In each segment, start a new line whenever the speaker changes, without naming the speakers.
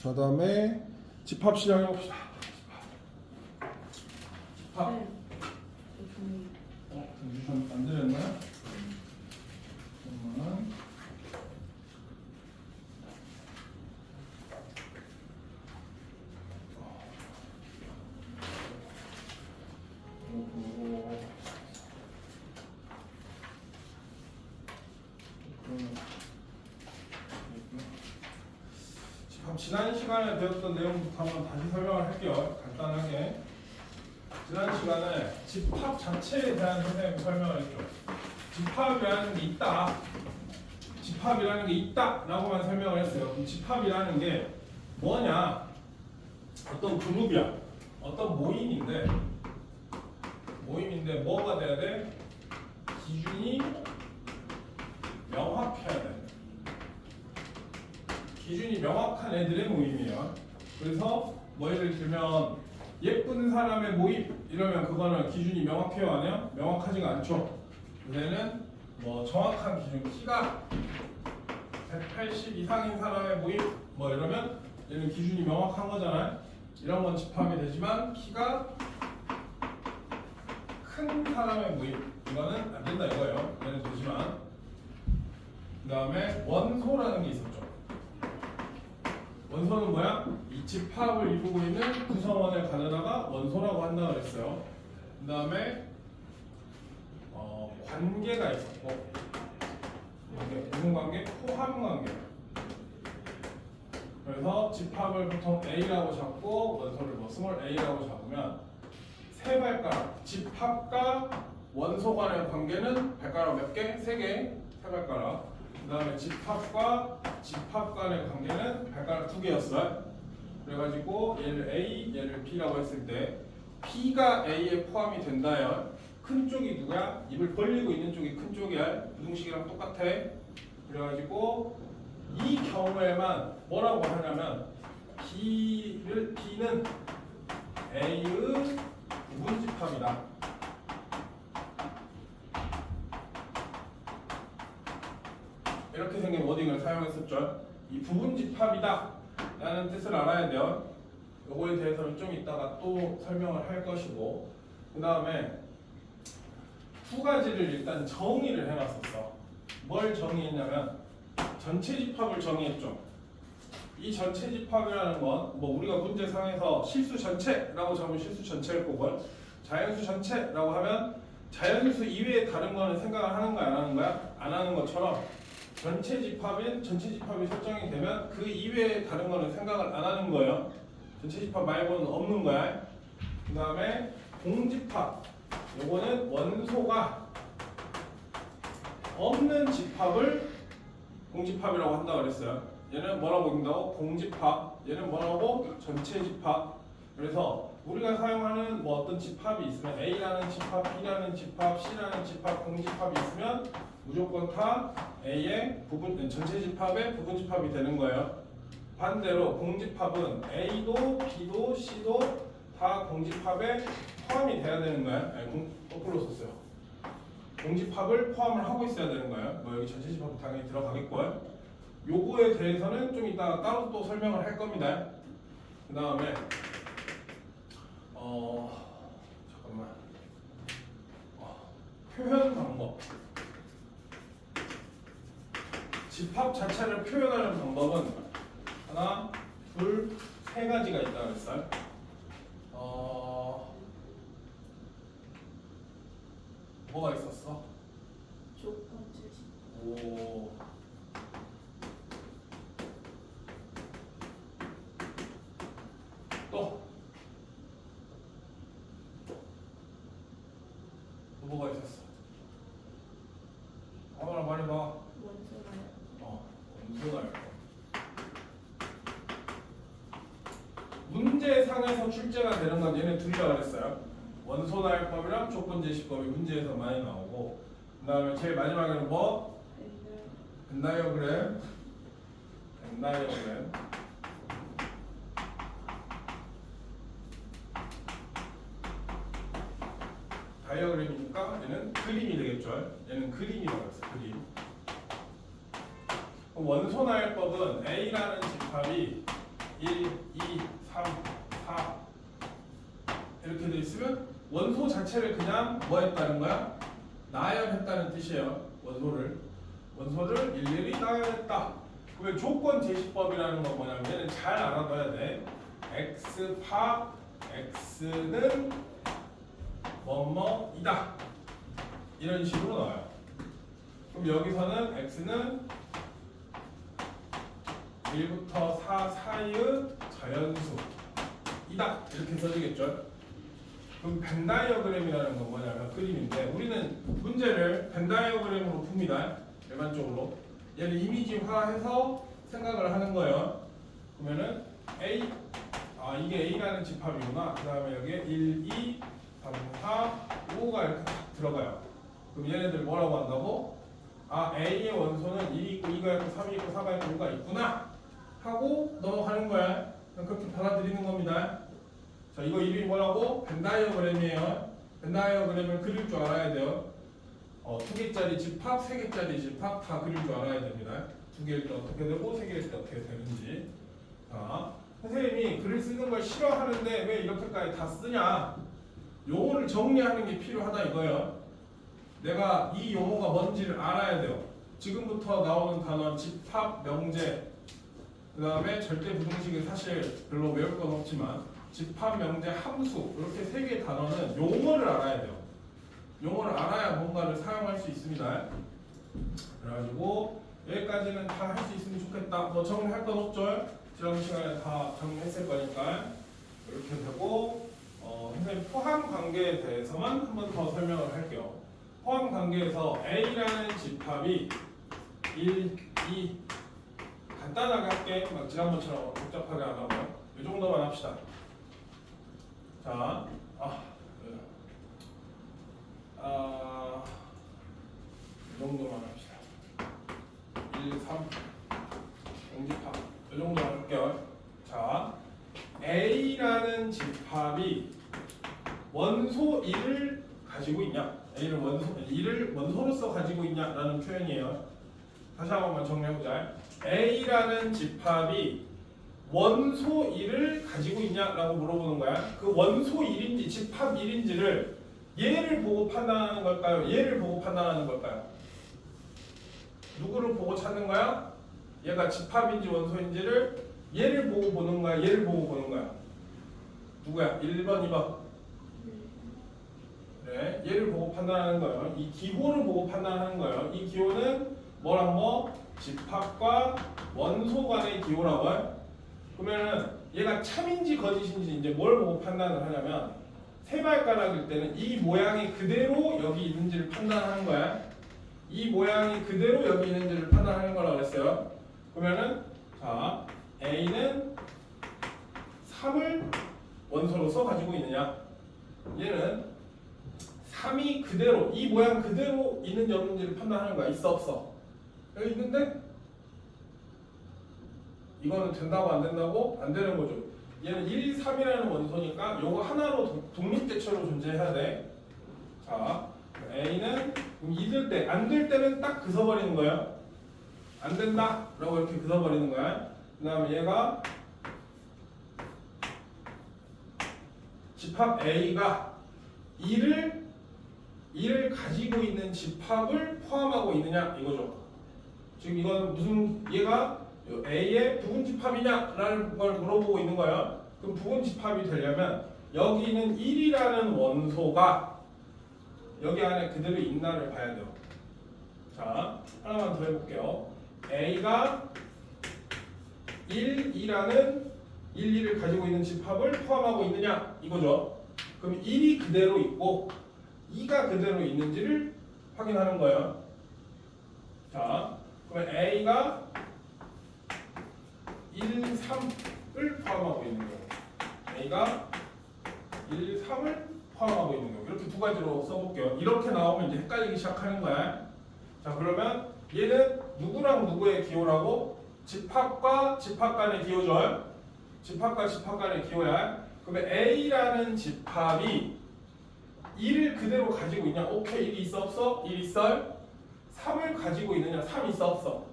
자 다음에 집합 시작해 봅시다. 집합.
네. 종이.
유선 안 들렸나요? 잠깐만. 지난 시간에 배웠던 내용부터 한번 다시 설명을 할게요. 간단하게. 지난 시간에 집합 자체에 대한 선생님이 설명을 했죠. 집합이라는 게 있다. 집합이라는 게 있다라고만 설명을 했어요. 그럼 집합이라는 게 뭐냐? 어떤 그룹이야. 어떤 모임인데 뭐가 돼야 돼? 기준이 명확해야 돼. 기준이 명확한 애들의 모임이에요. 그래서 뭐 예를 들면 예쁜 사람의 모임 이러면 그거는 기준이 명확해요, 아니요? 명확하지가 않죠. 얘는 뭐 정확한 기준, 키가 180 이상인 사람의 모임 뭐 이러면 얘는 기준이 명확한 거잖아요. 이런 건 집합이 되지만 키가 큰 사람의 모임 이거는 안 된다 이거예요. 얘는 되지만 그 다음에 원소라는 게 있었죠. 원소는 뭐야? 이 집합을 이루고 있는 구성원을 가져다가 원소라고 한다고 그랬어요. 그 다음에 관계가 있었고 무슨 관계? 포함 관계. 그래서 집합을 보통 A라고 잡고 원소를 뭐 스몰 A라고 잡으면 세 발가락. 집합과 원소 간의 관계는 발가락 몇 개? 세 개. 세 발가락. 그 다음에 집합과 집합 간의 관계는 발가락 두 개였어요. 그래가지고 얘를 A, 얘를 B라고 했을 때 B가 A에 포함이 된다요. 큰 쪽이 누구야? 입을 벌리고 있는 쪽이 큰 쪽이야. 부등식이랑 똑같아. 그래가지고 이 경우에만 뭐라고 하냐면 B는 A의 부분집합이다. 이렇게 생긴 워딩을 사용했었죠. 이 부분집합이다 라는 뜻을 알아야 돼요. 요거에 대해서는 좀 이따가 또 설명을 할 것이고, 그 다음에 두 가지를 일단 정의를 해놨었어. 뭘 정의했냐면 전체 집합을 정의했죠. 이 전체 집합이라는 건 뭐 우리가 문제상에서 실수 전체라고 적으면 실수 전체일 거고, 자연수 전체라고 하면 자연수 이외에 다른 거는 생각을 하는 거야, 안 하는 거야? 안 하는 것처럼 전체 집합이 설정이 되면 그 이외에 다른 거는 생각을 안 하는 거예요. 전체 집합 말고는 없는 거야. 그 다음에 공집합. 요거는 원소가 없는 집합을 공집합이라고 한다고 그랬어요. 얘는 뭐라고 읽는다고? 공집합. 얘는 뭐라고? 전체 집합. 그래서 우리가 사용하는 뭐 어떤 집합이 있으면 A라는 집합, B라는 집합, C라는 집합, 공집합이 있으면 무조건 다 A의 전체 집합의 부분 집합이 되는 거예요. 반대로 공집합은 A도 B도 C도 다 공집합에 포함이 돼야 되는 거예요. 아니, 거꾸로 썼어요. 공집합을 포함을 하고 있어야 되는 거예요. 뭐 여기 전체 집합도 당연히 들어가겠고요. 요거에 대해서는 좀 이따가 따로 또 설명을 할 겁니다. 그 다음에 잠깐만. 표현 방법. 집합 자체를 표현하는 방법은 하나, 둘, 세 가지가 있다고 했어요. 뭐가 있었어?
조건 제시.
오. 또 뭐가 있었어? 아무나 말해봐.
원소가요.
원소가요. 문제상에서 출제가 되는 건 얘네 둘이라 그랬어요. 원소나열법이랑 조건제시법이 문제에서 많이 나오고, 그 다음에 제일 마지막에는 뭐? 벤다이어그램. 다이어그램이니까 얘는 그림이 되겠죠. 얘는 그림이라고 했어. 그림. 원소나열법은 A라는 집합이 1, 2, 3, 4 이렇게 돼 있으면 원소 자체를 그냥 뭐 했다는 거야? 나열했다는 뜻이에요. 원소를 일일이 나열했다. 왜 조건 제시법이라는 건 뭐냐면 얘는 잘 알아둬야 돼. x파 x는 뭐뭐이다. 이런 식으로 나와요. 그럼 여기서는 x는 1부터 4 사이의 자연수이다. 이렇게 써지겠죠. 그럼 벤 다이어그램이라는 건 뭐냐면 그림인데 우리는 문제를 벤 다이어그램으로 풉니다. 일반적으로 얘를 이미지화해서 생각을 하는 거예요. 그러면은 A 이게 A라는 집합이구나. 그 다음에 여기에 1, 2, 3, 4, 5가 이렇게 딱 들어가요. 그럼 얘네들 뭐라고 한다고? A의 원소는 1이 있고 2가 있고 3이 있고 4가 있고 5가 있구나 하고 넘어가는 거야. 그렇게 받아들이는 겁니다. 자, 이거 이름이 뭐라고? 벤 다이어그램이에요. 벤 다이어그램을 그릴 줄 알아야 돼요. 2개짜리 집합, 3개짜리 집합 다 그릴 줄 알아야 됩니다. 2개일 때 어떻게 되고 3개일 때 어떻게 되는지. 자, 선생님이 글을 쓰는 걸 싫어하는데 왜 이렇게까지 다 쓰냐? 용어를 정리하는 게 필요하다 이거예요. 내가 이 용어가 뭔지를 알아야 돼요. 지금부터 나오는 단어 집합, 명제, 그 다음에 절대 부등식은 사실 별로 외울 건 없지만 집합, 명제, 함수 이렇게 3개의 단어는 용어를 알아야 돼요. 용어를 알아야 뭔가를 사용할 수 있습니다. 그래가지고 여기까지는 다 할 수 있으면 좋겠다. 뭐 정리할 건 없죠? 지난 시간에 다 정리했을 거니까 이렇게 되고 선생님 포함 관계에 대해서만 한 번 더 설명을 할게요. 포함 관계에서 A라는 집합이 1, 2 간단하게 할게. 막 지난번처럼 복잡하게 안 하고 이 정도만 합시다. 자, 이 정도만 합시다. 1, 3 공집합 이 정도만 할게요. 자, A라는 집합이 원소 1을 가지고 있냐? A를 1을 원소로서 가지고 있냐라는 표현이에요. 다시 한 번만 정리해보자. A라는 집합이 원소 1을 가지고 있냐라고 물어보는 거야. 그 원소 1인지 집합 1인지를 얘를 보고 판단하는 걸까요? 얘를 보고 판단하는 걸까요? 누구를 보고 찾는 거야? 얘가 집합인지 원소인지를 얘를 보고 보는 거야? 얘를 보고 보는 거야? 누구야? 1번, 2번. 네, 얘를 보고 판단하는 거예요. 이 기호를 보고 판단하는 거예요. 이 기호는 뭐랑 뭐? 집합과 원소 간의 기호라고 해요. 그러면은 얘가 참인지 거짓인지 이제 뭘 보고 판단을 하냐면 세 발가락일 때는 이 모양이 그대로 여기 있는지를 판단하는 거야. 이 모양이 그대로 여기 있는지를 판단하는 거라고 했어요. 그러면은 자, A는 3을 원소로서 가지고 있느냐? 얘는 3이 그대로 이 모양 그대로 있는지 없는지를 판단하는 거야. 있어 없어? 여기 있는데 이거는 된다고 안 된다고? 안 되는 거죠. 얘는 1, 3이라는 원소니까 요거 하나로 독립대체로 존재해야 돼. 자, A는 이들 때, 안 될 때는 딱 그서버리는 거예요. 안 된다 라고 이렇게 그서버리는 거야. 그 다음에 얘가 집합 A가 2를 가지고 있는 집합을 포함하고 있느냐 이거죠. 지금 이건 무슨 얘가 A의 부분집합이냐라는 걸 물어보고 있는 거예요. 그럼 부분집합이 되려면 여기는 1이라는 원소가 여기 안에 그대로 있나를 봐야 돼요. 자, 하나만 더 해볼게요. A가 1, 2라는 1, 2를 가지고 있는 집합을 포함하고 있느냐 이거죠. 그럼 1이 그대로 있고 2가 그대로 있는지를 확인하는 거예요. 자, 그러면 A가 1, 3을 포함하고 있는 거예요. A가 1, 3을 포함하고 있는 거예요. 이렇게 두 가지로 써볼게요. 이렇게 나오면 이제 헷갈리기 시작하는 거야. 자, 그러면 얘는 누구랑 누구의 기호라고? 집합과 집합 간의 기호죠. 집합과 집합 간의 기호야. 그러면 A라는 집합이 1을 그대로 가지고 있냐? 오케이, 1이 있어 없어? 1 있어요? 3을 가지고 있느냐? 3 있어 없어?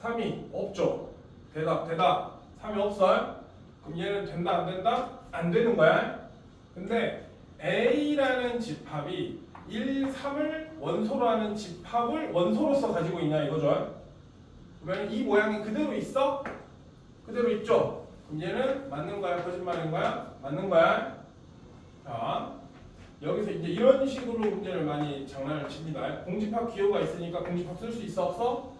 3이 없죠. 대답. 3이 없어요? 그럼 얘는 된다 안 된다? 안 되는 거야. 근데 A라는 집합이 1, 3을 원소로 하는 집합을 원소로서 가지고 있냐 이거죠. 그러면 이 모양이 그대로 있어? 그대로 있죠? 그럼 얘는 맞는 거야 거짓말인 거야? 맞는 거야. 자 여기서 이제 이런 식으로 문제를 많이 장난을 칩니다. 공집합 기호가 있으니까 공집합 쓸 수 있어 없어?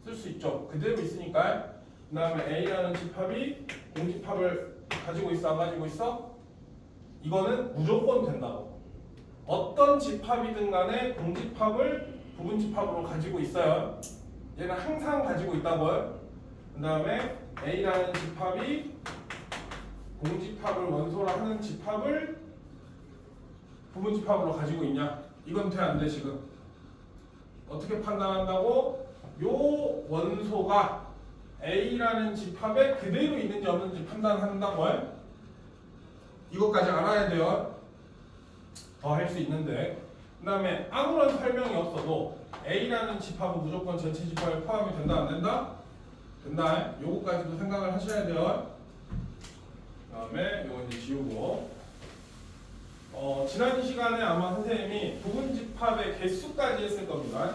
쓸 수 있죠. 그대로 있으니까. 그 다음에 A라는 집합이 공집합을 가지고 있어 안 가지고 있어? 이거는 무조건 된다고. 어떤 집합이든 간에 공집합을 부분집합으로 가지고 있어요. 얘는 항상 가지고 있다고요. 그 다음에 A라는 집합이 공집합을 원소로 하는 집합을 부분집합으로 가지고 있냐? 이건 돼 안 돼 지금? 어떻게 판단한다고? 요 원소가 A라는 집합에 그대로 있는지 없는지 판단한다고요? 이것까지 알아야 돼요. 더 할 수 있는데. 그 다음에 아무런 설명이 없어도 A라는 집합은 무조건 전체 집합에 포함이 된다 안 된다? 된다. 요거까지도 생각을 하셔야 돼요. 그 다음에 요거 이제 지우고 지난 시간에 아마 선생님이 부분집합의 개수까지 했을 겁니다.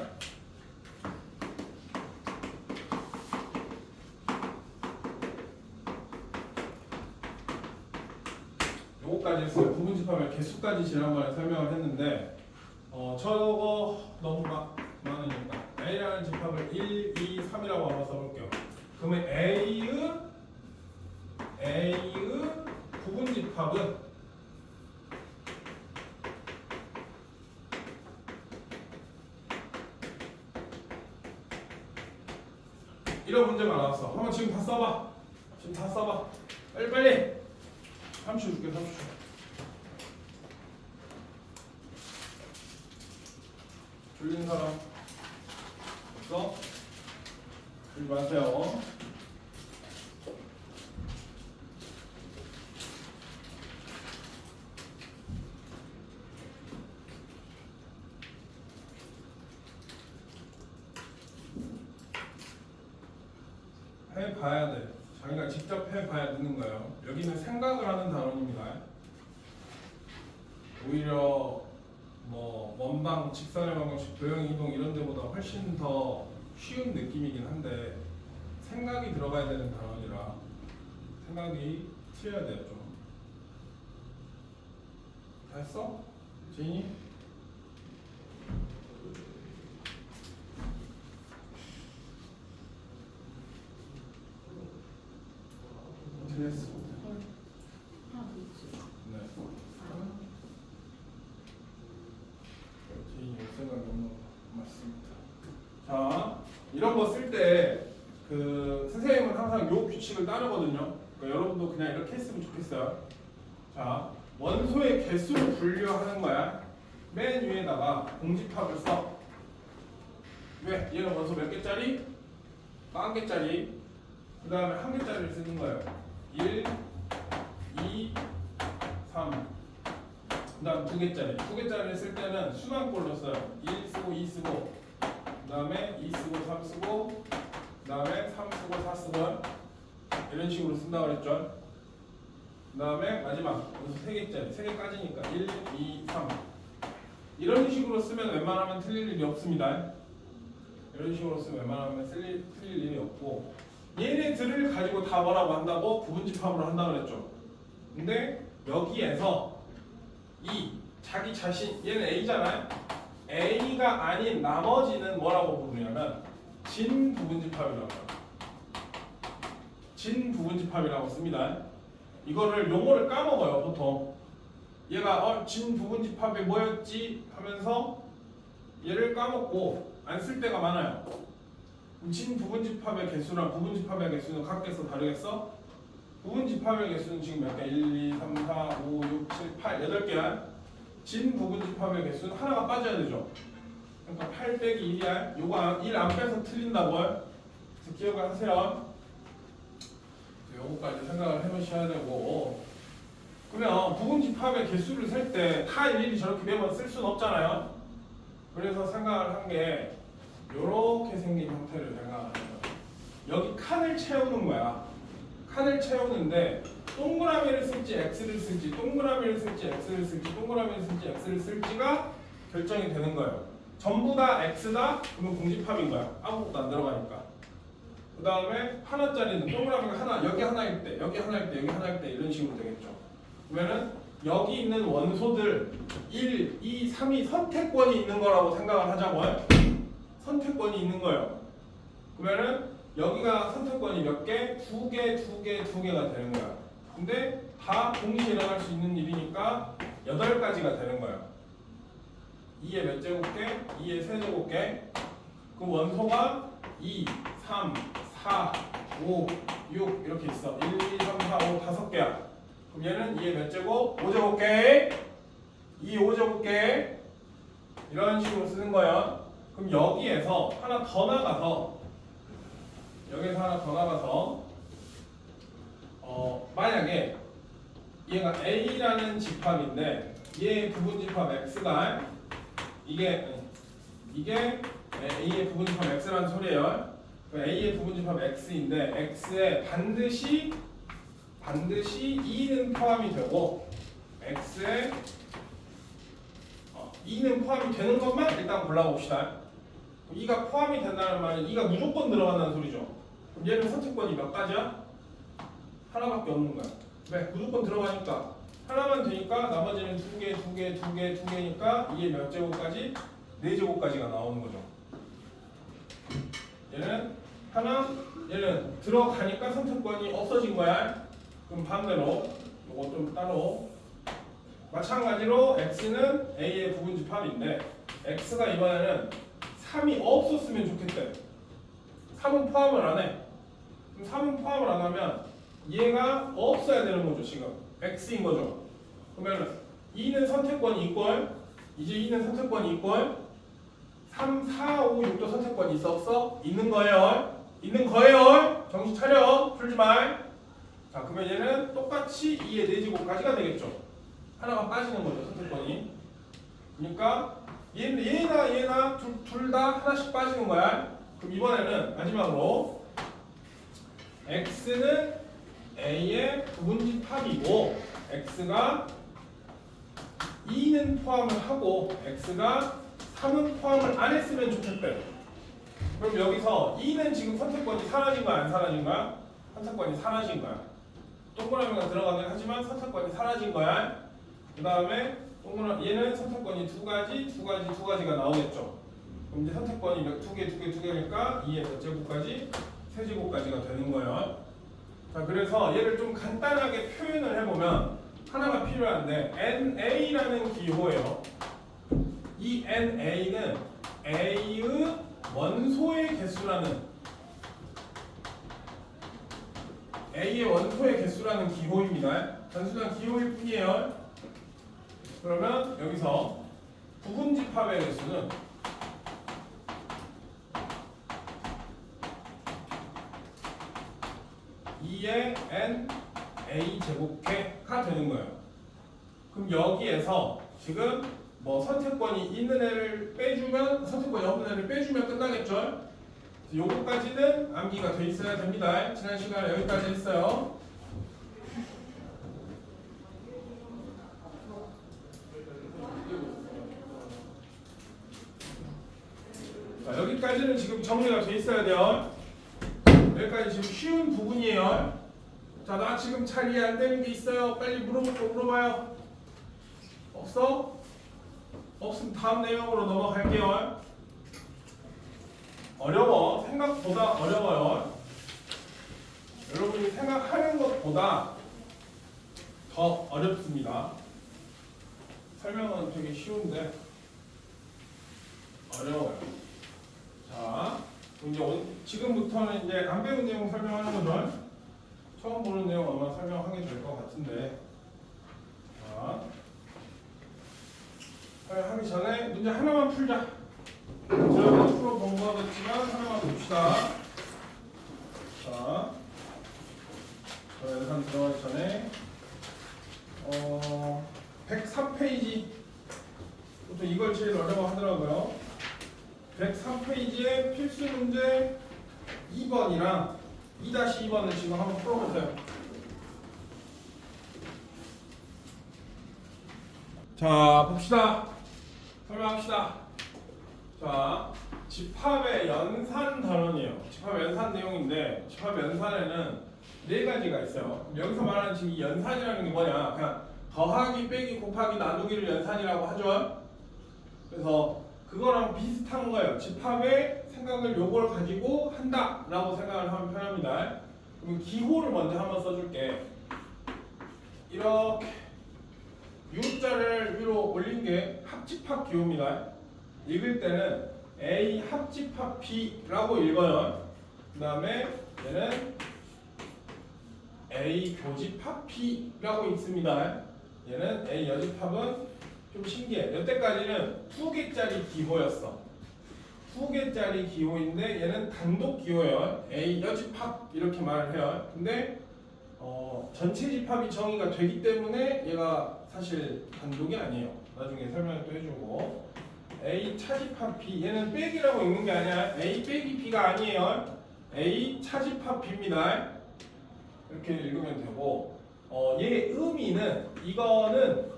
요거까지 했어요. 부분집합의 개수까지 지난번에 설명을 했는데 저거 너무 많으니까 A라는 집합을 1, 2, 3이라고 한번 써볼게요. 그러면 A의 부분집합은 이런 문제가 나왔어. 한번 지금 다 써봐. 지금 다 써봐. 빨리. 30초 줄게. 30초. 졸린 사람 없어? 졸지 마세요. 해봐야 돼. 자기가 직접 해봐야 되는 거예요. 여기는 생각을 하는 단원입니다. 오히려 뭐 원방, 직선의 방정식, 도형 이동 이런 데보다 훨씬 더 쉬운 느낌이긴 한데 생각이 들어가야 되는 단원이라 생각이 튀어야 돼요. 좀. 다 했어? 지인이? 됐어.
하나 더 있지.
네. 지인이 생각이 너무 맞습니다. 자, 이런 거 쓸 때 그 선생님은 항상 요 규칙을 따르거든요. 그러니까 여러분도 그냥 이렇게 했으면 좋겠어요. 자, 원소의 개수를 분류하는 거야. 맨 위에다가 공집합을 써. 왜? 얘는 원소 몇 개짜리? 1개짜리. 그 다음에 1개짜리를 쓰는 거예요. 1, 2, 3. 그 다음 2개짜리. 2개짜리를 쓸 때는 순환꼴로 써요. 1 쓰고 2 쓰고 그 다음에 2 쓰고 3 쓰고 그 다음에 3 쓰고 4 쓰고 이런 식으로 쓴다고 그랬죠. 그 다음에 마지막 여기서 3개짜리 3개까지니까 1, 2, 3 이런 식으로 쓰면 웬만하면 틀릴 일이 없습니다. 이런 식으로 쓰면 웬만하면 틀릴 일이 없고 얘네들을 가지고 다 뭐라고 한다고? 부분집합으로 한다고 그랬죠. 근데 여기에서 이 자기 자신 얘는 A잖아요. A가 아닌 나머지는 뭐라고 부르냐면 진부분집합이라고 해요. 진부분집합이라고 씁니다. 이거를 용어를 까먹어요 보통. 얘가 진부분집합이 뭐였지 하면서 얘를 까먹고 안 쓸 때가 많아요. 진부분집합의 개수랑 부분집합의 개수는 각각에서 다르겠어? 부분집합의 개수는 지금 몇 개? 1, 2, 3, 4, 5, 6, 7, 8, 8개야. 진부분집합의 개수는 하나가 빠져야 되죠. 그러니까 8 빼기 1이야. 요거 1 안 빼서 틀린다고요. 그래서 기억을 하세요. 요거까지 생각을 해보셔야 되고 그러면 부분집합의 개수를 셀 때 다 일일이 저렇게 매번 쓸 수는 없잖아요. 그래서 생각을 한 게 요렇게 생긴 형태를 생각을 해요. 여기 칸을 채우는 거야. 칸을 채우는데 동그라미를 쓸지 x를 쓸지 동그라미를 쓸지 x를 쓸지 동그라미를 쓸지 x를 쓸지가 결정이 되는 거예요. 전부 다 x다? 그러면 공집합인 거야. 아무것도 안 들어가니까. 그 다음에 하나짜리는 동그라미가 하나, 여기 하나일 때, 여기 하나일 때, 여기 하나일 때 이런 식으로 되겠죠. 그러면은 여기 있는 원소들 1, 2, 3이 선택권이 있는 거라고 생각을 하자고요. 선택권이 있는 거예요. 그러면은 여기가 선택권이 몇 개? 2개, 2개, 2개가 되는 거야. 근데 다 동시에 일어날 수 있는 일이니까 8가지가 되는 거예요. 2의 몇 제곱개? 2의 세제곱개. 그 원소가 2, 3, 4, 5, 6 이렇게 있어. 1, 2, 3, 4, 5 5개야. 그럼 얘는 2의 몇 제곱? 5제곱개. 2, 5제곱개. 이런 식으로 쓰는 거예요. 그럼 여기에서 하나 더 나가서 만약에 얘가 A라는 집합인데 얘의 부분집합 X가 이게 A의 부분집합 X라는 소리예요. A의 부분집합 X인데 X에 반드시 2는 포함이 되고 X에 2는 포함이 되는 것만 일단 골라봅시다. 2가 포함이 된다는 말은 2가 무조건 들어간다는 소리죠. 그럼 얘는 선택권이 몇 가지야? 하나밖에 없는 거야. 왜? 무조건 들어가니까 하나만 되니까 나머지는 2개, 2개, 2개, 2개니까 2의 몇 제곱까지? 4제곱까지가 나오는 거죠. 얘는 들어가니까 선택권이 없어진 거야. 그럼 반대로 이거 좀 따로 마찬가지로 x는 a의 부분집합인데 x가 이번에는 3이 없었으면 좋겠대. 3은 포함을 안 해. 그럼 3은 포함을 안 하면 얘가 없어야 되는 거죠. 지금 x인 거죠. 그러면 2는 선택권이 있걸. 이제 2는 선택권이 있걸. 3, 4, 5, 6도 선택권이 있어 없어? 있는 거예요. 있는 거예요. 정신 차려. 풀지 말. 자, 그러면 얘는 똑같이 2의 4제곱까지가 되겠죠. 하나가 빠지는 거죠. 선택권이. 그러니까 얘나 둘 다 하나씩 빠지는 거야. 그럼 이번에는 마지막으로 x는 a의 부분집합이고 x가 2는 포함을 하고 x가 3은 포함을 안 했으면 좋겠대. 그럼 여기서 2는 지금 선택권이 사라진 거야, 안 사라진 거야? 선택권이 사라진 거야. 동그라미가 들어가긴 하지만 선택권이 사라진 거야. 그 다음에 얘는 선택권이 두 가지가 나오겠죠. 그럼 이제 선택권이 두 개니까 2의 몇 제곱까지? 세제곱까지가 되는 거예요. 자, 그래서 얘를 좀 간단하게 표현을 해보면 하나가 필요한데 NA라는 기호예요. 이 NA는 A의 원소의 개수라는 기호입니다. 단순한 기호일 뿐이에요. 그러면 여기서 부분집합의 개수는 2의 NA 제곱회가 되는 거예요. 그럼 여기에서 지금 뭐 선택권이 있는 애를 빼주면, 선택권이 없는 애를 빼주면 끝나겠죠? 요거까지는 암기가 돼 있어야 됩니다. 지난 시간에 여기까지 했어요. 자, 여기까지는 지금 정리가 돼 있어야 돼요. 여기까지 지금 쉬운 부분이에요. 자, 나 지금 잘 이해 안 되는 게 있어요. 빨리 물어볼 거 물어봐요. 없어? 없으면 다음 내용으로 넘어갈게요. 어려워. 생각보다 어려워요. 여러분이 생각하는 것보다 더 어렵습니다. 설명은 되게 쉬운데 어려워요. 자, 이제 지금부터는 이제 안 배운 내용 설명하는 거죠. 처음 보는 내용 아마 설명하게 될 것 같은데. 자, 하기 전에 문제 하나만 풀자. 제가 풀어본 거 같지만 하나만 봅시다. 자, 예산 들어가기 전에 103페이지 또 이걸 제일 어려워 하더라고요. 103페이지에 필수 문제 2번이랑 2-2번을 지금 한번 풀어보세요. 자, 봅시다. 설명합시다. 자, 집합의 연산 단원이에요. 집합 연산 내용인데 집합 연산에는 네 가지가 있어요. 여기서 말하는 지금 이 연산이라는 게 뭐냐? 그냥 더하기, 빼기, 곱하기, 나누기를 연산이라고 하죠. 그래서 그거랑 비슷한 거예요. 집합의 생각을 요걸 가지고 한다라고 생각을 하면 편합니다. 그럼 기호를 먼저 한번 써줄게. 이렇게 U자를 위로 올린 게 합집합 기호입니다. 읽을 때는 A 합집합 B라고 읽어요. 그 다음에 얘는 A 교집합 B라고 읽습니다. 얘는 A 여집합은 좀 신기해. 여태까지는 2개짜리 기호였어. 2개짜리 기호인데 얘는 단독 기호예요. A 여집합 이렇게 말을 해요. 근데 전체 집합이 정의가 되기 때문에 얘가 사실 단독이 아니에요. 나중에 설명을 또 해주고. A 차집합 B 얘는 빼기라고 읽는 게 아니야. A 빼기 B가 아니에요. A 차집합 B입니다. 이렇게 읽으면 되고 얘 의미는 이거는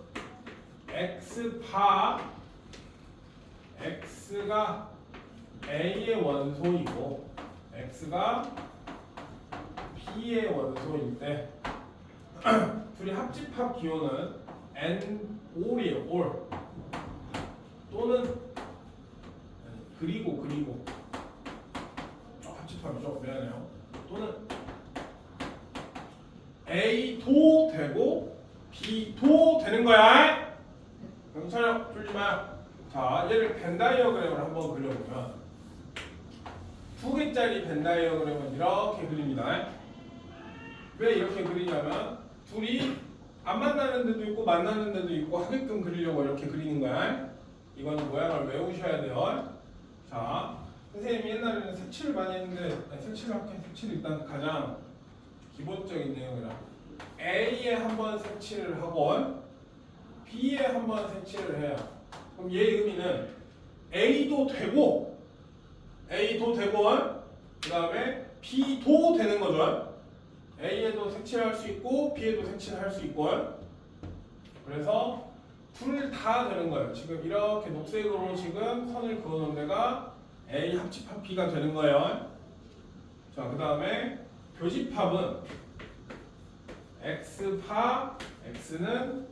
X파 X가 A의 원소이고 X가 B의 원소일 때 둘이 합집합 기호는 N 올이에요. 올 또는 그리고 합집합이죠. 미안해요. 또는 A도 되고 B도 되는 거야. 경찰력 풀지 마요. 자, 얘를 벤 다이어그램을 한번 그려보면 2개짜리 벤 다이어그램은 이렇게 그립니다. 왜 이렇게 그리냐면 둘이 안 만나는 데도 있고 만나는 데도 있고 하게끔 그리려고 이렇게 그리는 거야. 이거는 모양을 외우셔야 돼요. 자, 선생님이 옛날에는 색칠을 많이 했는데 색칠 일단 가장 기본적인 내용이라 A에 한번 색칠을 하고 B에 한번 색칠을 해요. 그럼 얘 의미는 A도 되고 그 다음에 B도 되는 거죠. A에도 색칠할 수 있고 B에도 색칠할 수 있고 그래서 둘 다 되는 거예요. 지금 이렇게 녹색으로 지금 선을 그어놓은 데가 A 합집합 B가 되는 거예요. 자, 그 다음에 교집합은 X파 X는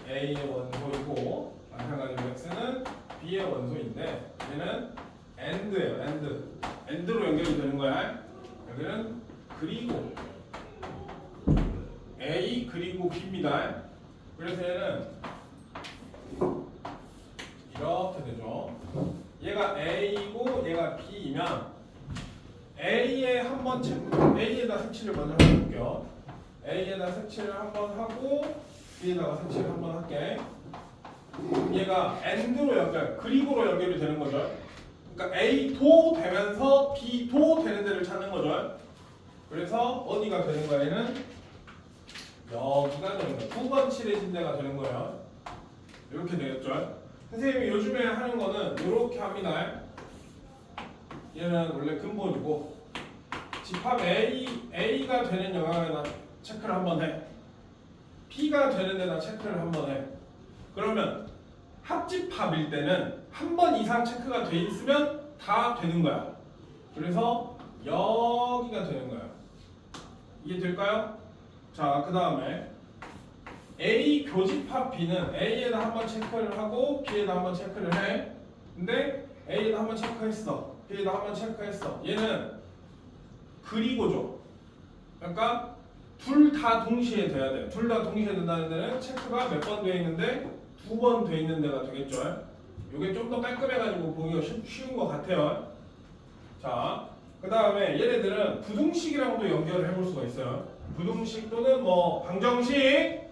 A의 원소이고 마찬가지로 X는 B의 원소인데 얘는 AND예요. AND로 연결이 되는 거야. 여기는 그리고 A 그리고 B입니다. 그래서 얘는 이렇게 되죠. 얘가 A고 얘가 B이면 A에다 색칠을 먼저 해볼게요. A에다 색칠을 한번 하고 B에다가 색칠을 한번 할게. 얘가 AND로 그리고로 연결이 되는 거죠. 그러니까 A도 되면서 B도 되는 데를 찾는 거죠. 그래서 어디가 되는 거야? 얘는 여기가 되는 거야. 2번 칠해진 데가 되는 거예요. 이렇게 되겠죠. 선생님이 요즘에 하는 거는 이렇게 합니다. 얘는 원래 근본이고 집합 A가 되는 영역에다 체크를 한번 해. B가 되는 데다 체크를 한번 해. 그러면 합집합일 때는 한 번 이상 체크가 돼 있으면 다 되는 거야. 그래서 여기가 되는 거야. 이해될까요? 자, 그 다음에 A 교집합 B는 A에다 한번 체크를 하고 B에다 한번 체크를 해. 근데 A에다 한번 체크했어. B에다 한번 체크했어. 얘는 그리고죠. 그러니까 둘 다 동시에 돼야 돼. 둘 다 동시에 된다는 데는 체크가 몇 번 돼 있는데 2번 돼 있는 데가 되겠죠. 이게 좀 더 깔끔해가지고 보기가 쉬운 것 같아요. 자, 그 다음에 얘네들은 부등식이랑도 연결을 해볼 수가 있어요. 부등식 또는 뭐 방정식이랑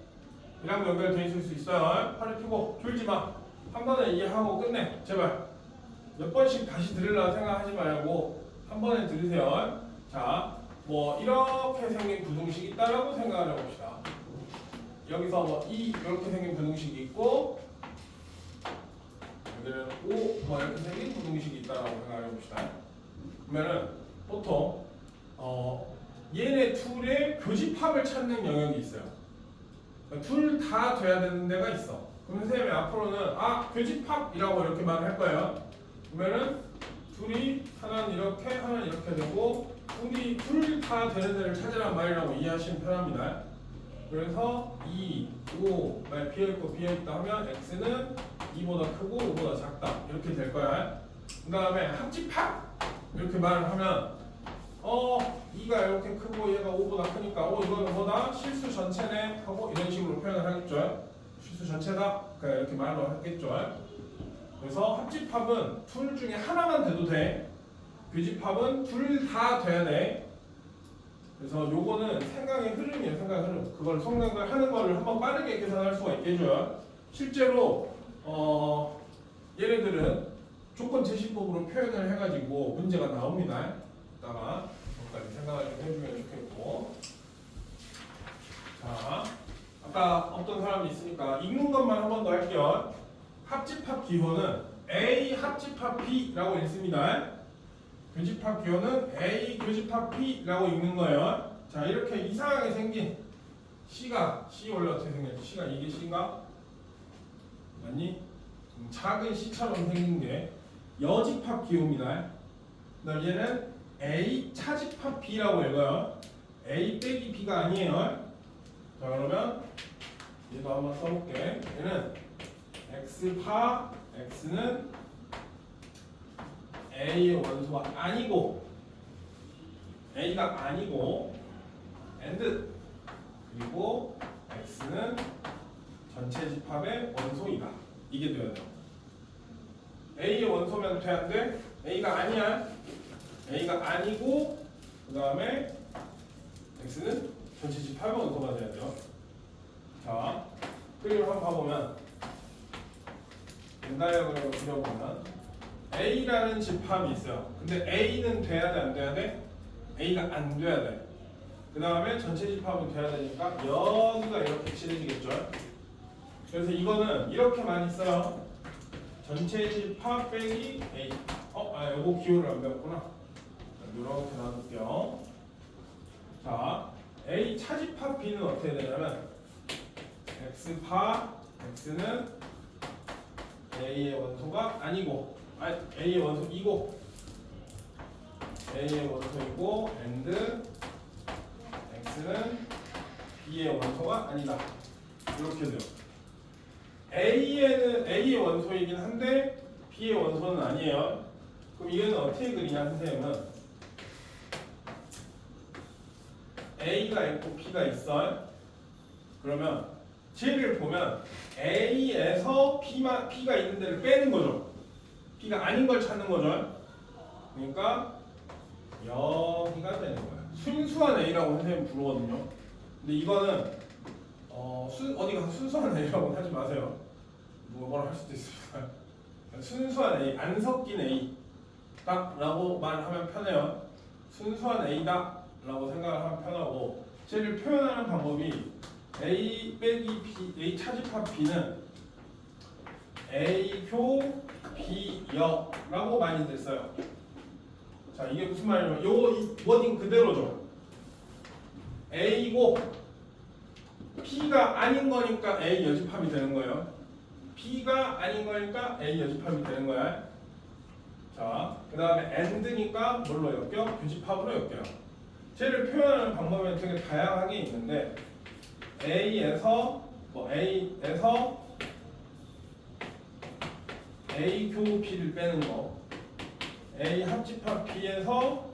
연결돼 있을 수 있어요. 팔을 펴고 졸지 마. 한 번에 이해하고 끝내. 제발. 몇 번씩 다시 들으려고 생각하지 말고 한 번에 들으세요. 자, 뭐 이렇게 생긴 부등식이 있다라고 생각을 해봅시다. 여기서 뭐 이렇게 생긴 부등식이 있고 여기는 뭐 이렇게 생긴 부등식이 있다라고 생각을 해봅시다. 그러면은 보통 얘네 둘의 교집합을 찾는 영역이 있어요. 둘 다 돼야 되는 데가 있어. 그럼 선생님이 앞으로는 교집합이라고 이렇게 말을 할 거예요. 그러면은 둘이 하나는 이렇게 하나는 이렇게 되고 둘 다 되는 데를 찾으란 말이라고 이해하시면 편합니다. 그래서 2, 5, 비어있고 비어있다 하면 x는 2보다 크고 5보다 작다 이렇게 될 거야. 그 다음에 합집합 이렇게 말을 하면 2가 이렇게 크고 얘가 5보다 크니까 이거는 뭐다? 실수 전체네 하고 이런 식으로 표현을 하겠죠. 실수 전체다 이렇게 말로 하겠죠. 그래서 합집합은 둘 중에 하나만 돼도 돼. 교집합은 둘 다 돼야 돼. 그래서 요거는 생각의 흐름이에요. 생각의 흐름. 그걸 생각을 하는 거를 한번 빠르게 계산할 수가 있게 해줘요. 실제로 얘네들은 조건 제시법으로 표현을 해가지고 문제가 나옵니다. 이따가 그것까지 생각을 좀 해주면 좋겠고. 자, 아까 어떤 사람이 있으니까 읽는 것만 한 번 더 할게요. 합집합 기호는 A 합집합 B라고 읽습니다. 교집합 기호는 A 교집합 B라고 읽는 거예요. 자, 이렇게 이상하게 생긴 C가 C 원래 어떻게 생겼지? C가 이게 C인가? 맞니? 작은 C처럼 생긴 게 여집합 기호입니다. 그다음 얘는 A 차집합 B라고 읽어요. A 빼기 B가 아니에요. 자, 그러면 얘도 한번 써볼게. 얘는 X파 X는 A의 원소가 아니고 A가 아니고 and 그리고 X는 전체 집합의 원소이다. 이게 돼야 돼요. A의 원소면 돼 안 돼? A가 아니야. A가 아니고 그 다음에 X는 전체 집합의 원소가 돼야 돼요. 자, 그림을 한번 봐보면 벤다이어그램을 그려보면 A라는 집합이 있어요. 근데 A는 돼야 돼, 안 돼야 돼? A가 안 돼야 돼. 그 다음에 전체 집합은 돼야 되니까 여기가 이렇게 칠해지겠죠. 그래서 이거는 이렇게 많이 써요. 전체 집합 빼기 A. 요거 기호를 안 배웠구나. 이렇게 놔둘게요. 자, A 차집합 B는 어떻게 되냐면 X파 X는 A의 원소가 아니고 A의 원소이고 A의 원소이고 and X는 B의 원소가 아니다. 이렇게 돼요. A의 원소이긴 한데 B의 원소는 아니에요. 그럼 이거는 어떻게 그리냐 선생님은 A가 있고 B가 있어요. 그러면 쟤를 보면 A에서 B가 있는 데를 빼는 거죠. B가 아닌 걸 찾는 거죠. 그러니까 여기가 되는 거예요. 순수한 A라고 선생님 부르거든요. 근데 이거는 어디 가서 순수한 A라고 하지 마세요. 뭐라 할 수도 있습니다. 순수한 A, 안 섞인 A 딱라고 말하면 편해요. 순수한 A다 라고 생각을 하면 편하고 쟤를 표현하는 방법이 A 빼기 B, A 차집합 B는 A표 B여라고 많이들 써요. 자, 이게 무슨 말이냐면 이 워딩 그대로죠. A고 B가 아닌 거니까 A 여집합이 되는 거예요. B가 아닌 거니까 A 여집합이 되는 거야. 자, 그 다음에 and니까 뭘로 엮여? 교집합으로 엮여요. 쟤를 표현하는 방법이 되게 다양하게 있는데 A에서 A 교 B를 빼는 거, A 합집합 B에서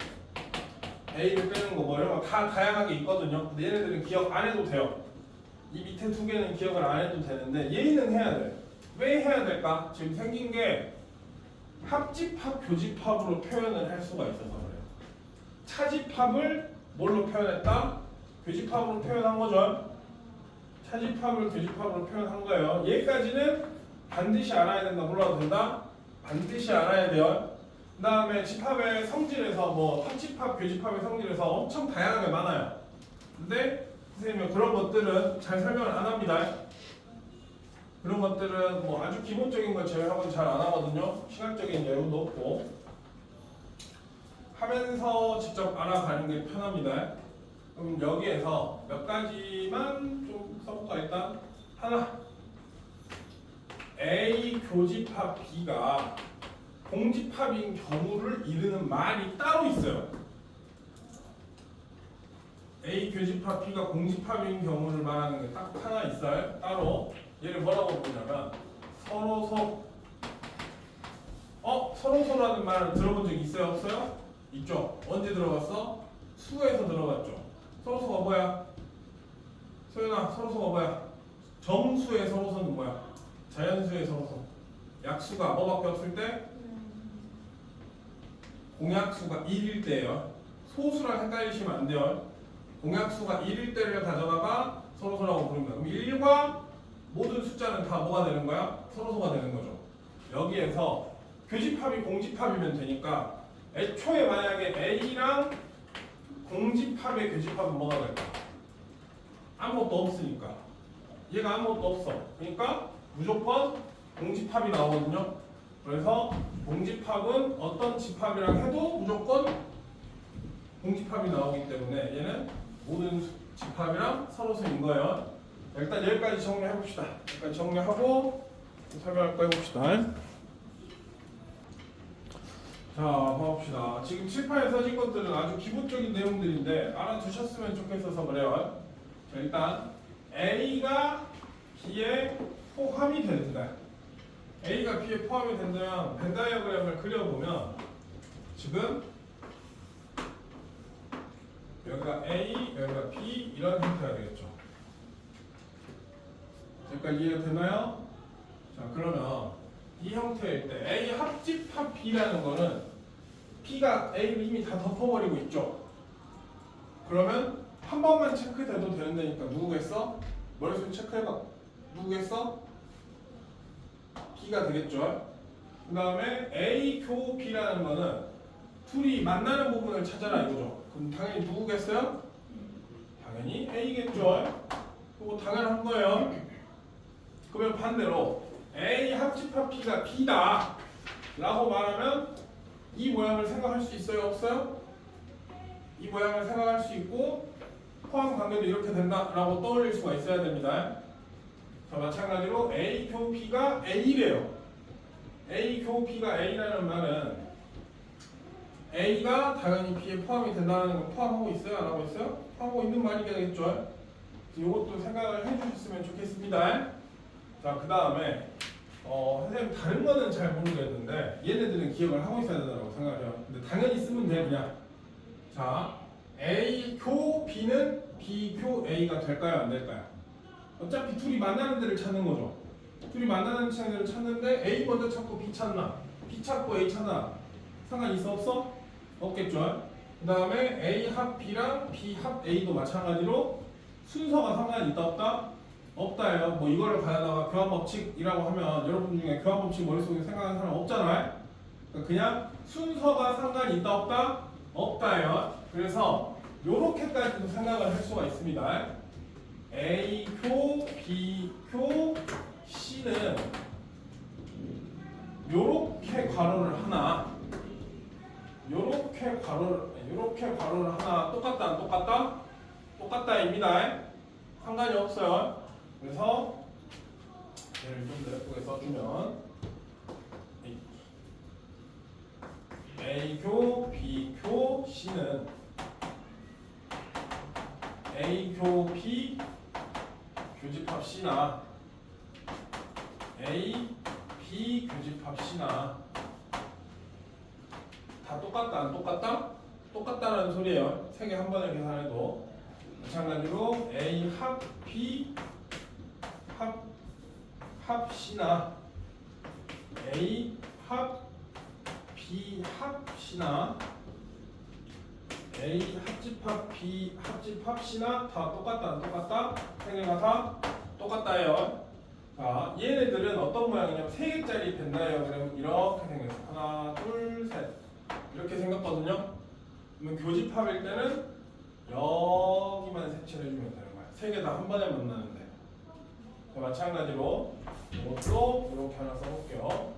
A를 빼는 거, 이런 거 다 다양하게 있거든요. 근데 얘네들은 기억 안 해도 돼요. 이 밑에 두 개는 기억을 안 해도 되는데 얘는 해야 돼. 왜 해야 될까? 지금 생긴 게 합집합, 교집합으로 표현을 할 수가 있어서 그래요. 차집합을 뭘로 표현했다? 교집합으로 표현한 거죠. 차집합을 교집합으로 표현한 거예요. 얘까지는 반드시 알아야 된다. 몰라도 된다? 반드시 알아야 돼요. 그 다음에 집합의 성질에서 합집합, 교집합의 성질에서 엄청 다양하게 많아요. 근데 선생님이 그런 것들은 잘 설명을 안 합니다. 그런 것들은 아주 기본적인 걸 제외하고는 잘 안 하거든요. 시간적인 여유도 없고 하면서 직접 알아가는 게 편합니다. 그럼 여기에서 몇 가지만 좀 써볼까? 일단 하나 교집합 B가 공집합인 경우를 이르는 말이 따로 있어요. A 교집합 B가 공집합인 경우를 말하는 게 딱 하나 있어요. 따로. 얘를 뭐라고 부르냐면 서로소. 서로소라는 말을 들어본 적 있어요? 없어요? 있죠. 언제 들어봤어? 수에서 들어봤죠. 서로소가 뭐야? 소연아, 서로소가 뭐야? 정수의 서로소는 뭐야? 자연수의 서로소. 약수가 뭐밖에 없을 때? 공약수가 1일 때예요. 소수랑 헷갈리시면 안 돼요. 공약수가 1일 때를 가져다가 서로소라고 부릅니다. 그럼 1과 모든 숫자는 다 뭐가 되는 거야? 서로소가 되는 거죠. 여기에서 교집합이 공집합이면 되니까 애초에 만약에 A랑 공집합의 교집합은 뭐가 될까? 아무것도 없으니까. 얘가 아무것도 없어. 그러니까 무조건 공집합이 나오거든요. 그래서 공집합은 어떤 집합이랑 해도 무조건 공집합이 나오기 때문에 얘는 모든 집합이랑 서로소인 거예요. 일단 여기까지 정리해 봅시다. 여기까지 정리하고 설명할 거 해봅시다. 자, 봐봅시다. 지금 칠판에 써진 것들은 아주 기본적인 내용들인데 알아두셨으면 좋겠어서 그래요. 자, 일단 A가 B에 포함이 된다. A가 B에 포함이 된다면 벤 다이어그램을 그려보면 지금 여기가 A, 여기가 B 이런 형태가 되겠죠. 여기까지 이해가 되나요? 자, 그러면 이 형태일 때 A 합집합 B라는 거는 B가 A를 이미 다 덮어버리고 있죠. 그러면 한 번만 체크돼도 되는데니까 누구겠어? 머릿속에 체크해봐. 누구겠어? B가 되겠죠. 그 다음에 A 교 B라는 거는 둘이 만나는 부분을 찾아라 이거죠. 그럼 당연히 누구겠어요? 당연히 A겠죠. 그거 당연한 거예요. 그러면 반대로 A 합집합 B가 B다 라고 말하면 이 모양을 생각할 수 있어요? 없어요? 이 모양을 생각할 수 있고 포함 관계도 이렇게 된다 라고 떠올릴 수가 있어야 됩니다. 자, 마찬가지로 A 교 B가 A래요. A 교 B가 A라는 말은 A가 당연히 B에 포함이 된다는 걸 포함하고 있어요? 안 하고 있어요? 포함하고 있는 말이겠죠? 이것도 생각을 해주셨으면 좋겠습니다. 자, 그 다음에 선생님 다른 거는 잘 모르겠는데 얘네들은 기억을 하고 있어야 된다고 생각해요. 근데 당연히 쓰면 돼 그냥. 자, A 교 B는 B 교 A가 될까요? 안 될까요? 어차피 둘이 만나는 데를 찾는 거죠. 둘이 만나는 데를 찾는데 A 먼저 찾고 B 찾나? B 찾고 A 찾나? 상관 있어 없어? 없겠죠. 그 다음에 A 합 B랑 B 합 A도 마찬가지로 순서가 상관이 있다 없다? 없다예요. 뭐 이거를 가져다가 교환법칙이라고 하면 여러분 중에 교환법칙 머릿속에 생각하는 사람 없잖아요. 그냥 순서가 상관이 있다 없다? 없다예요. 그래서 요렇게까지도 생각을 할 수가 있습니다. A 교 B 교 C는 요렇게 괄호를 하나 요렇게 괄호를 하나 똑같다 안 똑같다? 똑같다입니다. 상관이 없어요. 그래서 얘를 좀 더 예쁘게 써주면 A교 B교 C는 A교 B 교집합 C나 A, B 교집합 C나 다 똑같다 안 똑같다? 똑같다라는 소리예요. 세 개 한 번에 계산해도 마찬가지로 A 합 B 합 C나 A 합 B 합 C나 A 합집합 B 합집합 C나 다 똑같다 안 똑같다? 세 개가 다 똑같다예요. 자, 얘네들은 어떤 모양이냐면 세 개짜리 벤 다이어그램 이렇게 생겼어. 하나, 둘, 셋 이렇게 생겼거든요. 그러면 교집합일 때는 여기만 색칠해 주면 되는 거야. 세 개 다 한 번에 만나는데. 마찬가지로 이것도 이렇게 하나 써볼게요.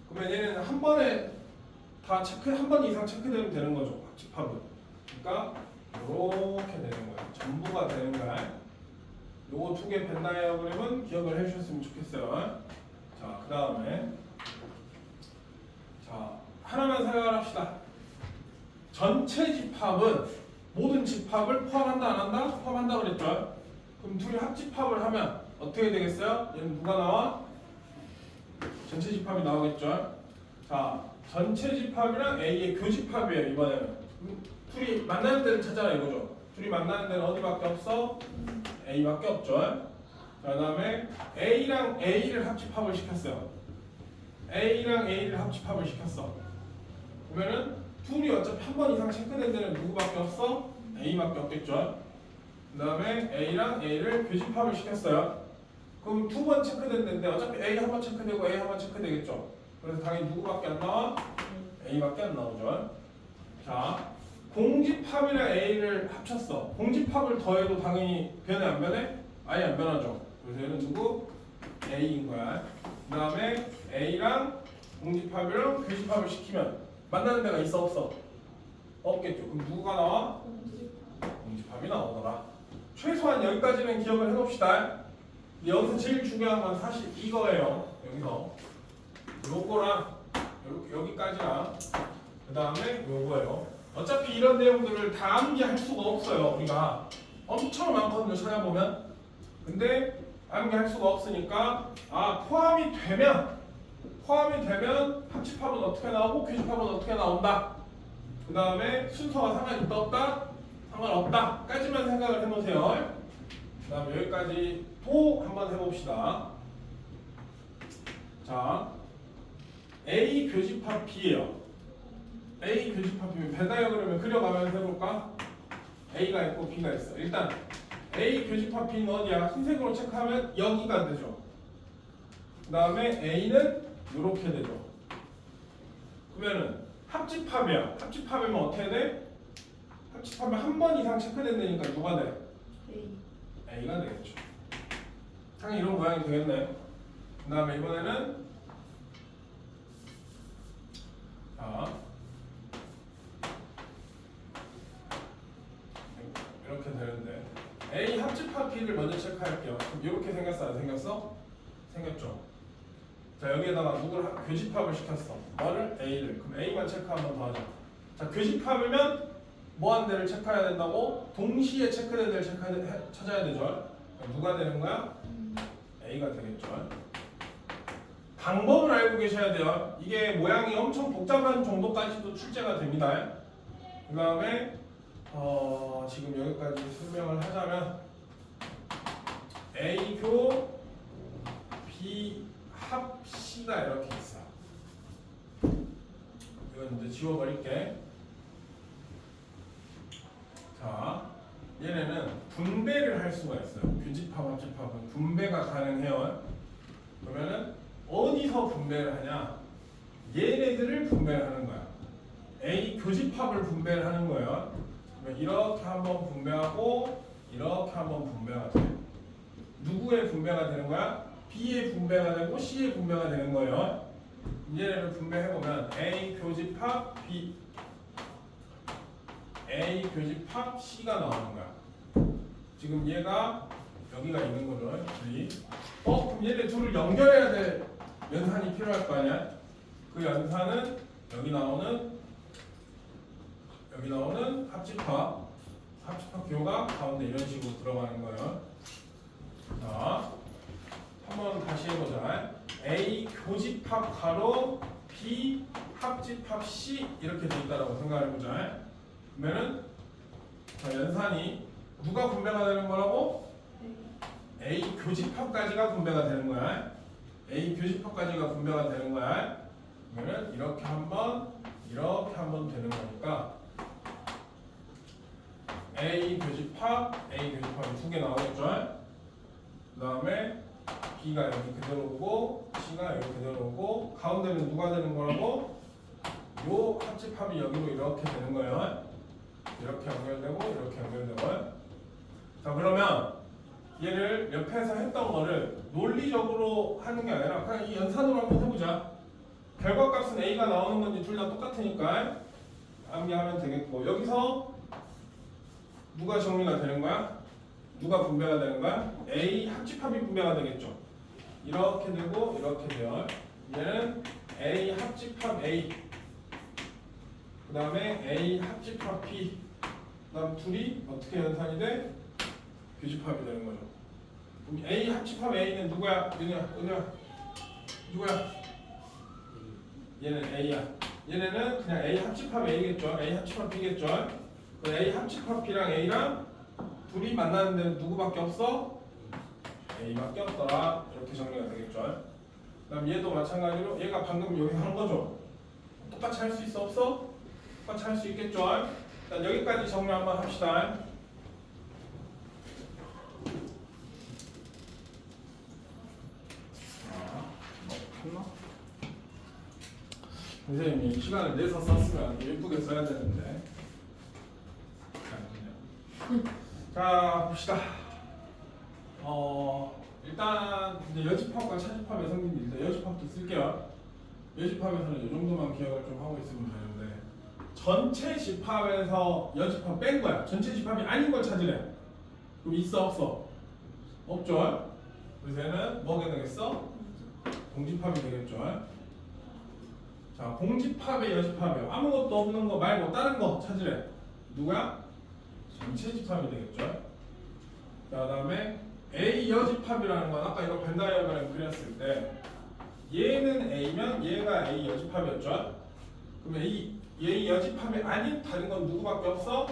그러면 얘는 한 번에 다 한 번 이상 체크되면 되는 거죠. 집합은. 그러니까 이렇게 되는 거예요. 전부가 되는 거야. 요거 두 개 벤 다이어그램은 기억을 해주셨으면 좋겠어요. 자, 그 다음에 자 하나만 생각을 합시다. 전체 집합은 모든 집합을 포함한다 안 한다? 포함한다 그랬죠? 그럼 둘이 합집합을 하면 어떻게 되겠어요? 얘는 누가 나와? 전체 집합이 나오겠죠? 자, 전체 집합이랑 A의 교집합이에요 이번에는. 둘이 만나는 데를 찾아라 이거죠. 둘이 만나는 데는 어디밖에 없어? A밖에 없죠. 자, 그 다음에 A랑 A를 합집합을 시켰어요. A랑 A를 합집합을 시켰어. 그러면은 둘이 어차피 한 번 이상 체크된 데는 누구밖에 없어? A밖에 없겠죠. 그 다음에 A랑 A를 교집합을 시켰어요. 그럼 두 번 체크된 데인데 어차피 A 한 번 체크되고 A 한 번 체크되겠죠. 그래서 당연히 누구밖에 안 나와? A밖에 안 나오죠. 자, 공집합이랑 A를 합쳤어. 공집합을 더해도 당연히 변해 안 변해? 아예 안 변하죠. 그래서 얘는 누구? A인 거야. 그 다음에 A랑 공집합이랑 교집합을 시키면 만나는 데가 있어 없어? 없겠죠. 그럼 누구가 나와? 공집합이 나오더라. 최소한 여기까지는 기억을 해놓읍시다. 여기서 제일 중요한 건 사실 이거예요. 여기서 요거랑 여기까지랑 그 다음에 요거예요. 어차피 이런 내용들을 다 암기할 수가 없어요. 우리가 엄청 많거든요. 찾아보면. 근데 암기할 수가 없으니까 포함이 되면 합집합은 어떻게 나오고 교집합은 어떻게 나온다. 그 다음에 순서가 상관 있다 없다? 상관없다 까지만 생각을 해보세요. 그 다음에 여기까지 또 한번 해봅시다. 자, A 교집합 B예요. A 교집합 B면 벤 다이어그램을 그려가면서 해볼까? A가 있고 B가 있어. 일단 A 교집합 B는 어디야? 흰색으로 체크하면 여기가 되죠. 그 다음에 A는 이렇게 되죠. 그러면은 합집합이야. 합집합이면 어떻게 돼? 합집합이면 한 번 이상 체크된다니까 누가 돼? A가 되겠죠. 당연히 이런 모양이 되겠네. 그 다음에 이번에는 자 이렇게 되는데 A 합집합 B를 먼저 체크할게요. 그럼 이렇게 생겼어 안 생겼어? 생겼죠. 자, 여기에다가 누구를 교집합을 시켰어. 뭐를? A를. 그럼 A만 체크 한 번 더 하자. 자, 교집합이면 뭐한 데를 체크해야 된다고? 동시에 체크된 데를 찾아야 되죠. 그럼 누가 되는 거야? A가 되겠죠. 방법을 알고 계셔야 돼요. 이게 모양이 엄청 복잡한 정도까지도 출제가 됩니다. 그 다음에 지금 여기까지 설명을 하자면 A교 B 합 C가 이렇게 있어. 이건 이제 지워버릴게. 자, 얘네는 분배를 할 수가 있어요. 교집합, 합집합은 분배가 가능해요. 그러면은 어디서 분배를 하냐? 얘네들을 분배를 하는 거야. A 교집합을 분배를 하는 거예요. 그러면 이렇게 한번 분배하고 이렇게 한번 분배가 돼. 누구의 분배가 되는 거야? B의 분배가 되고 C의 분배가 되는 거예요. 얘네를 분배해보면 A 교집합 B, A 교집합 C가 나오는 거야. 지금 얘가 여기가 있는 거죠. 그럼 얘네 둘을 연결해야 될 연산이 필요할 거 아니야? 그 연산은 여기 나오는 합집합 교가 가운데 이런 식으로 들어가는 거예요. 자, 한번 다시 해보자. A 교집합 가로 B 합집합 C 이렇게 돼 있다라고 생각해보자. 그러면은 연산이 누가 분배가 되는 거라고? A 교집합까지가 분배가 되는 거야. A 교집합까지가 분배가 되는 거야. 그러면 이렇게 한번 되는 거니까 A 교집합이 두 개 나오겠죠. 그 다음에 B가 여기 그대로 오고 C가 여기 그대로 오고 가운데는 누가 되는 거라고? 요 합집합이 여기로 이렇게 되는 거예요. 이렇게 연결되고 이렇게 연결되고. 자, 그러면 얘를 옆에서 했던 거를 논리적으로 하는 게 아니라 그냥 이 연산으로 한번 해보자. 결과값은 A가 나오는 건지 둘 다 똑같으니까 암기하면 되겠고, 여기서 누가 정리가 되는 거야? 누가 분배가 되는 거야? A 합집합이 분배가 되겠죠. 이렇게 되고 이렇게 돼요. 얘는 A 합집합 A 그 다음에 A 합집합 B 그 다음 둘이 어떻게 연산이 돼? 교집합이 되는 거죠. 그럼 A 합집합 A는 누구야? 은우야 누구야? 얘는 A야. 얘네는 그냥 A 합집합 A겠죠. A 합집합 B겠죠. 그 A 합집합 B랑 A랑 둘이 만나는 데는 누구밖에 없어? A밖에 없더라. 이렇게 정리가 되겠죠. 그다음 얘도 마찬가지로 얘가 방금 여기 한 거죠. 똑같이 할 수 있어 없어? 똑같이 할 수 있겠죠. 일단 여기까지 정리 한번 합시다. 했나? 선생님이 시간을 내서 썼으면 예쁘게 써야 되는데. 자 봅시다. 일단 이제 여집합과 차집합의 성질인데 여집합도 쓸게요. 여집합에서는 이 정도만 기억을 좀 하고 있으면 되는데 전체 집합에서 여집합 뺀 거야. 전체 집합이 아닌 걸 찾으래. 그럼 있어 없어? 없죠. 그래서 얘는 뭐가 되겠어? 공집합이 되겠죠. 자, 공집합의 여집합이요. 아무것도 없는 거 말고 다른 거 찾으래. 누구야? 전체 집합이 되겠죠. 자, 그다음에 A 여집합이라는 건 아까 이거 벤 다이어그램 그렸을 때 얘는 A면 얘가 A 여집합이었죠. 그러면 A 여집합이 아닌 다른 건 누구밖에 없어?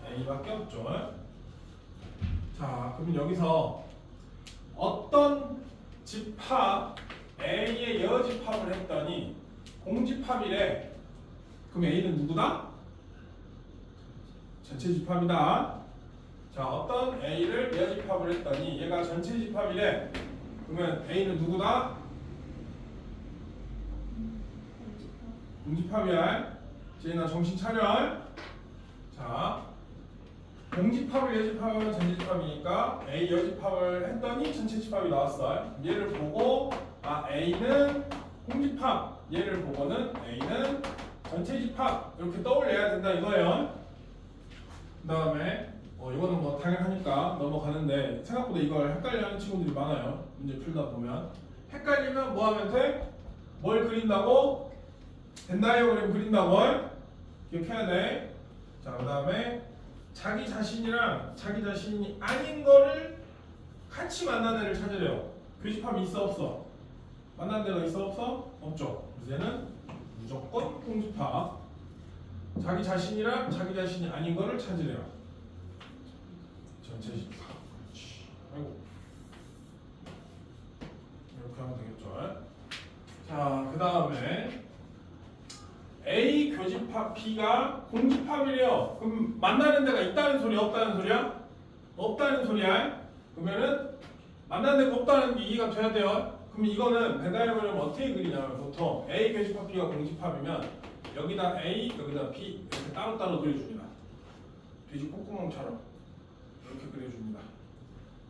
A밖에 없죠. 자, 그럼 여기서 어떤 집합 A의 여집합을 했더니 공집합이래. 그럼 A는 누구다? 전체 집합이다. 자, 어떤 A를 여집합을 했더니 얘가 전체 집합이래. 그러면 A는 누구다? 공집합이야. 제인아 정신 차려. 자, 공집합을 여집합하면 전체 집합이니까 A 여집합을 했더니 전체 집합이 나왔어. 얘를 보고 A는 공집합, 얘를 보고는 A는 전체 집합 이렇게 떠올려야 된다 이거예요. 그 다음에 이거는 뭐 당연하니까 넘어가는데 생각보다 이걸 헷갈려하는 친구들이 많아요. 문제 풀다 보면 헷갈리면 뭐 하면 돼? 뭘 그린다고? 벤 다이어그램 그린다고 기억해야 돼. 자, 그 다음에 자기 자신이랑 자기 자신이 아닌 거를 같이 만나는 애를 찾으래요. 교집합이 있어 없어? 만나는 데가 있어 없어? 없죠. 그래서 얘는 무조건 공집합. 자기 자신이랑 자기 자신이 아닌 거를 찾으래요. 전체 집합. 아이고. 이렇게 하면 되겠죠. 자, 그 다음에 A 교집합 B가 공집합이래요. 그럼 만나는 데가 있다는 소리야 없다는 소리야? 없다는 소리야. 그러면은 만나는 데가 없다는 게 이해가 돼야 돼요. 그럼 이거는 벤 다이어그램을 어떻게 그리냐면 보통 A 교집합 B가 공집합이면 여기다 A, 여기다 B 이렇게 따로따로 그려줍니다. 돼지 콧구멍처럼 이렇게 그려줍니다.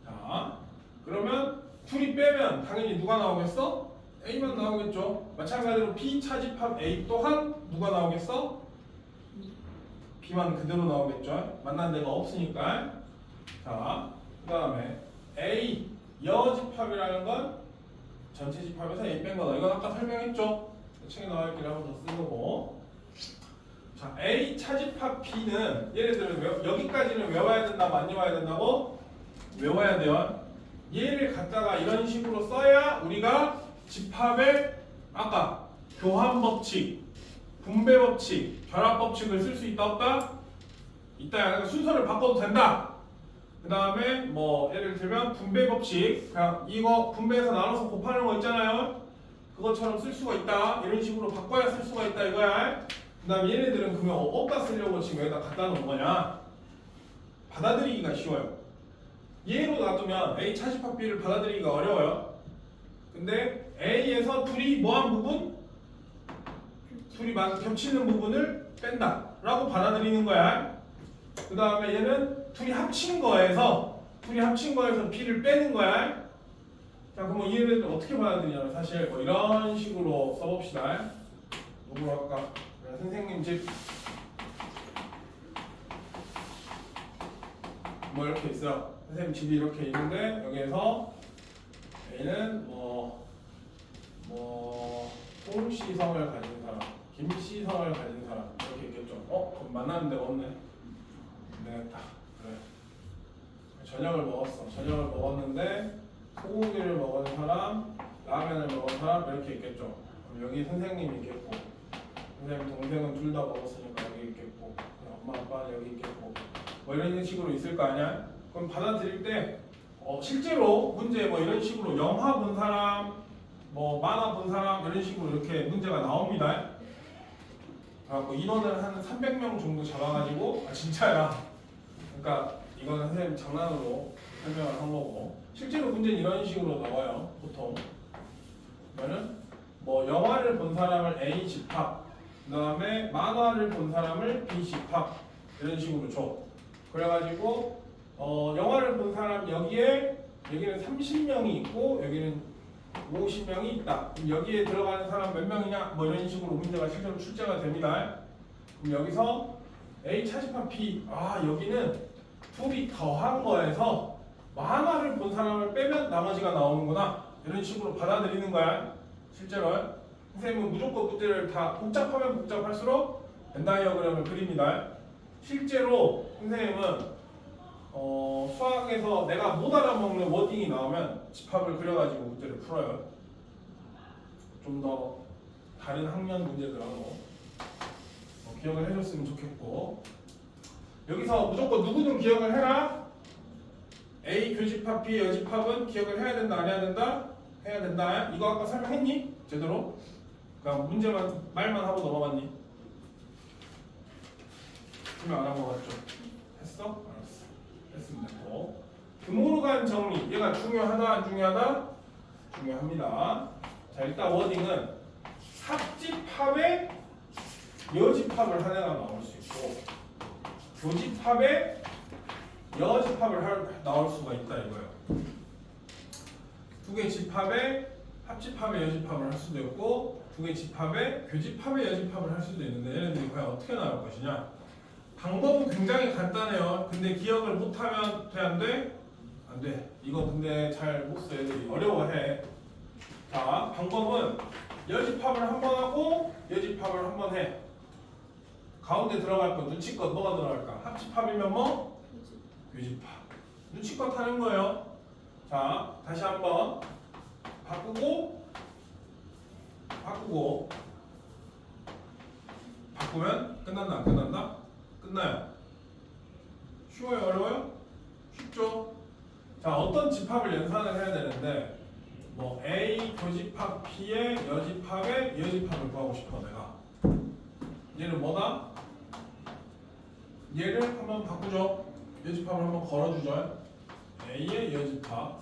자, 그러면 둘이 빼면 당연히 누가 나오겠어? A만 나오겠죠. 마찬가지로 B 차집합 A 또한 누가 나오겠어? B만 그대로 나오겠죠. 만난 데가 없으니까. 자, 그 다음에 A 여집합이라는 건 전체 집합에서 A 뺀 거다. 이건 아까 설명했죠. 책에 나와 있기를 한번 더 쓴 거고. 자, A 차집합 B는 얘네들은 여기까지는 외워야 된다고 안 외워야 된다고? 외워야 돼요. 얘를 갖다가 이런 식으로 써야 우리가 집합의 아까 교환 법칙, 분배 법칙, 결합 법칙을 쓸 수 있다 없다? 있다. 그러니까 순서를 바꿔도 된다. 그 다음에 뭐 예를 들면 분배 법칙, 그냥 이거 분배해서 나눠서 곱하는 거 있잖아요. 그것처럼 쓸 수가 있다. 이런 식으로 바꿔야 쓸 수가 있다 이거야. 그 다음에 얘네들은 그러면 어디다 쓰려고 지금 여기다 갖다 놓은 거냐? 받아들이기가 쉬워요. 얘로 놔두면 A 차집합 B를 받아들이기가 어려워요. 근데 A에서 둘이 뭐한 부분? 둘이 겹치는 부분을 뺀다 라고 받아들이는 거야. 그 다음에 얘는 둘이 합친 거에서 B를 빼는 거야. 자, 그럼 얘를 어떻게 받아들이냐면 사실 뭐 이런 식으로 써봅시다. 누구로 할까? 선생님 집 뭐 이렇게 있어. 선생님 집이 이렇게 있는데 여기에서 A는 홍씨성을 가진 사람, 김씨성을 가진 사람 이렇게 있겠죠. 그럼 만났는데 없네. 되겠다. 그래. 저녁을 먹었어. 저녁을 먹었는데 소고기를 먹은 사람, 라면을 먹은 사람 이렇게 있겠죠. 그럼 여기 선생님이 있겠고, 선생님 동생은 둘 다 먹었으니까 여기 있겠고, 엄마 아빠는 여기 있겠고, 뭐 이런 식으로 있을 거 아니야? 그럼 받아들일 때 실제로 문제 뭐 이런 식으로 영화 본 사람, 뭐 만화 본 사람 이런 식으로 이렇게 문제가 나옵니다. 그래갖고 인원을 한 300명 정도 잡아가지고 진짜야. 그러니까 이거는 선생님 장난으로 설명을 한 거고 실제로 문제는 이런 식으로 나와요. 보통 그러면은 뭐 영화를 본 사람을 A 집합, 그 다음에 만화를 본 사람을 B 집합 이런 식으로 줘. 그래가지고 영화를 본 사람 여기는 30명이 있고 여기는 50명이 있다. 그럼 여기에 들어가는 사람 몇 명이냐? 뭐 이런 식으로 문제가 실제로 출제가 됩니다. 그럼 여기서 A 차집합 B, 여기는 둘이 더한 거에서 만화를 본 사람을 빼면 나머지가 나오는구나. 이런 식으로 받아들이는 거야. 실제로 선생님은 무조건 문제를 다 복잡하면 복잡할수록 벤다이어그램을 그립니다. 실제로 선생님은 수학에서 내가 못 알아먹는 워딩이 나오면 집합을 그려가지고 문제를 풀어요. 좀 더 다른 학년 문제들하고 기억을 해줬으면 좋겠고 여기서 무조건 누구든 기억을 해라. A 교집합 B 여집합은 기억을 해야 된다 안 해야 된다? 해야 된다. 이거 아까 설명했니? 제대로? 그러니까 문제만 말만 하고 넘어갔니? 설명 안 하고 갔죠? 했어? 알았어. 했으면 됐고 등호로 간 정리 얘가 중요하다 안 중요하다? 중요합니다. 자 일단 워딩은 합집합에 여집합을 하나가 나올 수 있고 교집합에 여집합을 나올 수가 있다 이거예요. 두 개 집합에 합집합에 여집합을 할 수도 있고 두 개 집합에 교집합에 여집합을 할 수도 있는데 얘네들이 과연 어떻게 나올 것이냐? 방법은 굉장히 간단해요. 근데 기억을 못하면 돼 안 돼? 안 돼. 이거 근데 잘 못 써 애들이 어려워해. 자 방법은 여집합을 한 번 하고 여집합을 한 번 해. 가운데 들어갈 거 눈치껏 뭐가 들어갈까? 합집합이면 뭐? 교집합. 눈치껏 하는 거예요. 자 다시 한번 바꾸고 바꾸면 끝난다 안 끝난다? 끝나요. 쉬워요 어려워요? 쉽죠? 자 어떤 집합을 연산을 해야 되는데 뭐 A 교집합 B의 여집합의 여집합을 구하고 싶어 내가. 얘는 뭐다? 얘를 한번 바꾸죠. 여집합을 한번 걸어주죠. A의 여집합